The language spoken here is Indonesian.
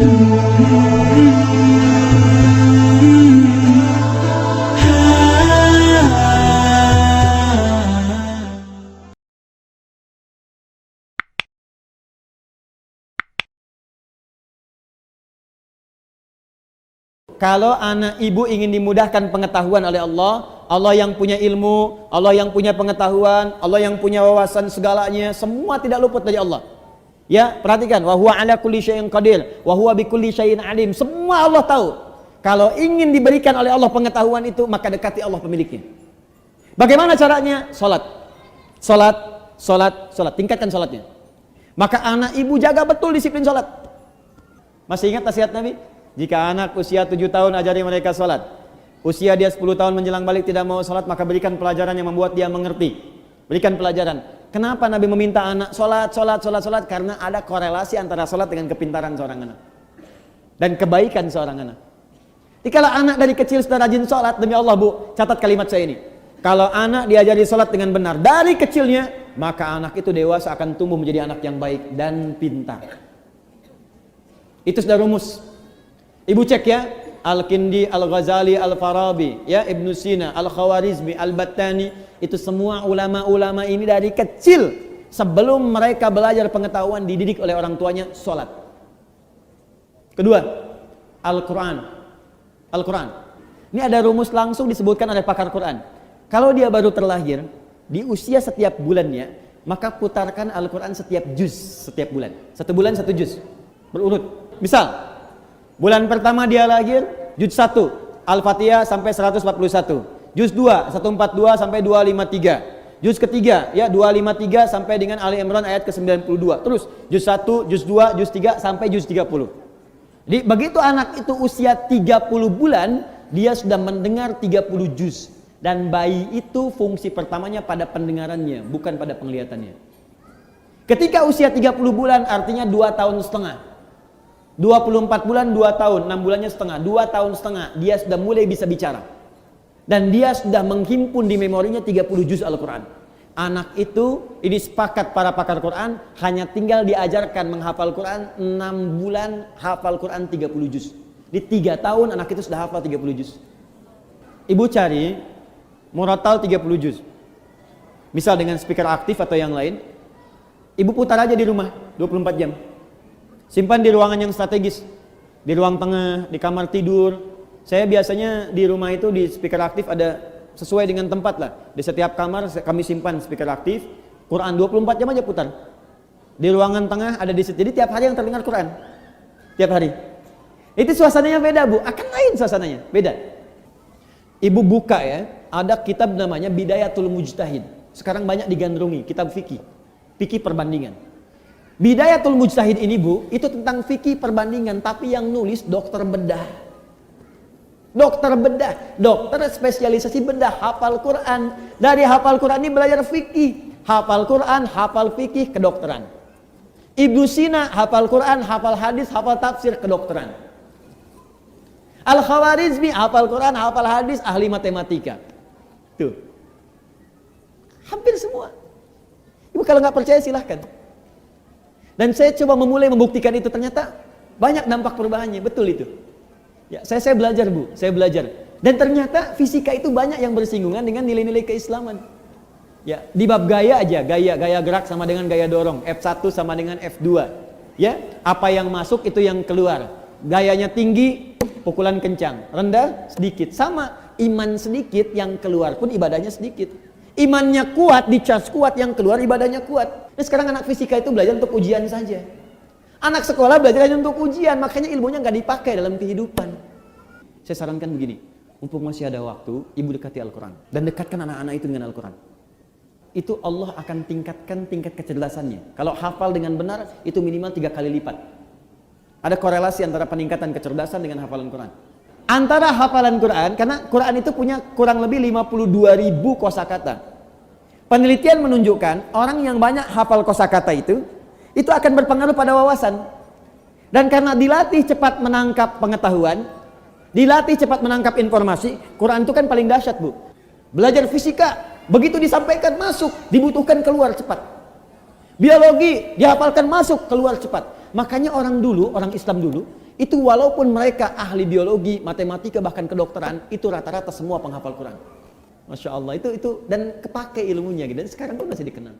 Kalau anak ibu ingin dimudahkan pengetahuan oleh Allah, Allah yang punya ilmu, Allah yang punya pengetahuan, Allah yang punya wawasan segalanya, semua tidak luput dari Allah. Ya, perhatikan, wa huwa ala kulli syai'in qadir, wa huwa bikulli syai'in alim. Semua Allah tahu. Kalau ingin diberikan oleh Allah pengetahuan itu, maka dekati Allah pemiliknya. Bagaimana caranya? Salat. Salat, salat, salat. Tingkatkan salatnya. Maka anak ibu jaga betul disiplin salat. Masih ingat nasihat Nabi? Jika anak usia 7 tahun ajari mereka salat. Usia dia 10 tahun menjelang balik tidak mau salat, maka berikan pelajaran yang membuat dia mengerti. Berikan pelajaran. Kenapa Nabi meminta anak salat, salat, salat, salat? Karena ada korelasi antara salat dengan kepintaran seorang anak dan kebaikan seorang anak. Jadi kalau anak dari kecil sudah rajin salat, demi Allah Bu, catat kalimat saya ini. Kalau anak diajari salat dengan benar dari kecilnya, maka anak itu dewasa akan tumbuh menjadi anak yang baik dan pintar. Itu sudah rumus. Ibu cek ya, Al-Kindi, Al-Ghazali, Al-Farabi, ya, Ibn Sina, Al-Khawarizmi, Al-Battani, itu semua ulama-ulama ini dari kecil sebelum mereka belajar pengetahuan dididik oleh orang tuanya sholat. Kedua, Al-Quran. Al-Quran. Ini ada rumus langsung disebutkan oleh pakar Quran. Kalau dia baru terlahir, di usia setiap bulannya, maka putarkan Al-Quran setiap juz setiap bulan. 1 bulan 1 juz. Berurut. Misal, bulan pertama dia lahir, juz 1, Al-Fatihah sampai 141. Juz 2, 142 sampai 253. Juz ketiga, ya 253 sampai dengan Ali Imran ayat ke-92. Terus, juz 1, juz 2, juz 3 sampai juz 30. Jadi, begitu anak itu usia 30 bulan, dia sudah mendengar 30 juz. Dan bayi itu fungsi pertamanya pada pendengarannya, bukan pada penglihatannya. Ketika usia 30 bulan, artinya 2 tahun setengah. 24 bulan 2 tahun, 6 bulannya setengah, 2 tahun setengah dia sudah mulai bisa bicara. Dan dia sudah menghimpun di memorinya 30 juz Al-Quran. Anak itu, ini sepakat para pakar Quran, hanya tinggal diajarkan menghafal Quran 6 bulan, hafal Quran 30 juz. Di 3 tahun anak itu sudah hafal 30 juz. Ibu cari murattal 30 juz. Misal dengan speaker aktif atau yang lain, ibu putar aja di rumah 24 jam. Simpan di ruangan yang strategis, di ruang tengah, di kamar tidur. Saya biasanya di rumah itu di speaker aktif ada sesuai dengan tempat lah. Di setiap kamar kami simpan speaker aktif, Quran 24 jam aja putar. Di ruangan tengah ada di situ. Jadi tiap hari yang terdengar Quran. Tiap hari. Itu suasananya beda Bu, akan lain suasananya, beda. Ibu buka ya, ada kitab namanya Bidayatul Mujtahid. Sekarang banyak digandrungi, kitab fikih. Fikih perbandingan. Bidayatul Mujtahid ini Bu, itu tentang fikih perbandingan, tapi yang nulis dokter bedah. Dokter bedah, dokter spesialisasi bedah, hafal Quran. Dari hafal Quran ini belajar fikih. Hafal Quran, hafal fikih, kedokteran. Ibnu Sina, hafal Quran, hafal hadis, hafal tafsir, kedokteran. Al-Khawarizmi, hafal Quran, hafal hadis, ahli matematika. Tuh. Hampir semua. Ibu kalau nggak percaya silahkan. Dan saya coba memulai membuktikan itu, ternyata banyak dampak perubahannya, betul itu. Ya, saya belajar Bu, saya belajar. Dan ternyata fisika itu banyak yang bersinggungan dengan nilai-nilai keislaman. Ya, di bab gaya aja, gaya gerak sama dengan gaya dorong, F1 sama dengan F2. Ya, apa yang masuk itu yang keluar. Gayanya tinggi, pukulan kencang, rendah sedikit. Sama, iman sedikit yang keluar pun ibadahnya sedikit. Imannya kuat, dicas kuat, yang keluar ibadahnya kuat. Nah, sekarang anak fisika itu belajar untuk ujian saja. Anak sekolah belajar hanya untuk ujian, makanya ilmunya nggak dipakai dalam kehidupan. Saya sarankan begini, mumpung masih ada waktu, ibu dekati Al-Quran. Dan dekatkan anak-anak itu dengan Al-Quran. Itu Allah akan tingkatkan tingkat kecerdasannya. Kalau hafal dengan benar, itu minimal 3 kali lipat. Ada korelasi antara peningkatan kecerdasan dengan hafalan Quran. Antara hafalan Quran, karena Quran itu punya kurang lebih 52.000 kosakata. Penelitian menunjukkan orang yang banyak hafal kosakata itu akan berpengaruh pada wawasan. Dan karena dilatih cepat menangkap pengetahuan, dilatih cepat menangkap informasi, Quran itu kan paling dahsyat Bu. Belajar fisika, begitu disampaikan masuk, dibutuhkan keluar cepat. Biologi, dihafalkan masuk, keluar cepat. Makanya orang dulu, orang Islam dulu, itu walaupun mereka ahli biologi, matematika, bahkan kedokteran, itu rata-rata semua penghafal Quran. Masya Allah, itu dan kepake ilmunya gitu. Dan sekarang pun masih dikenal.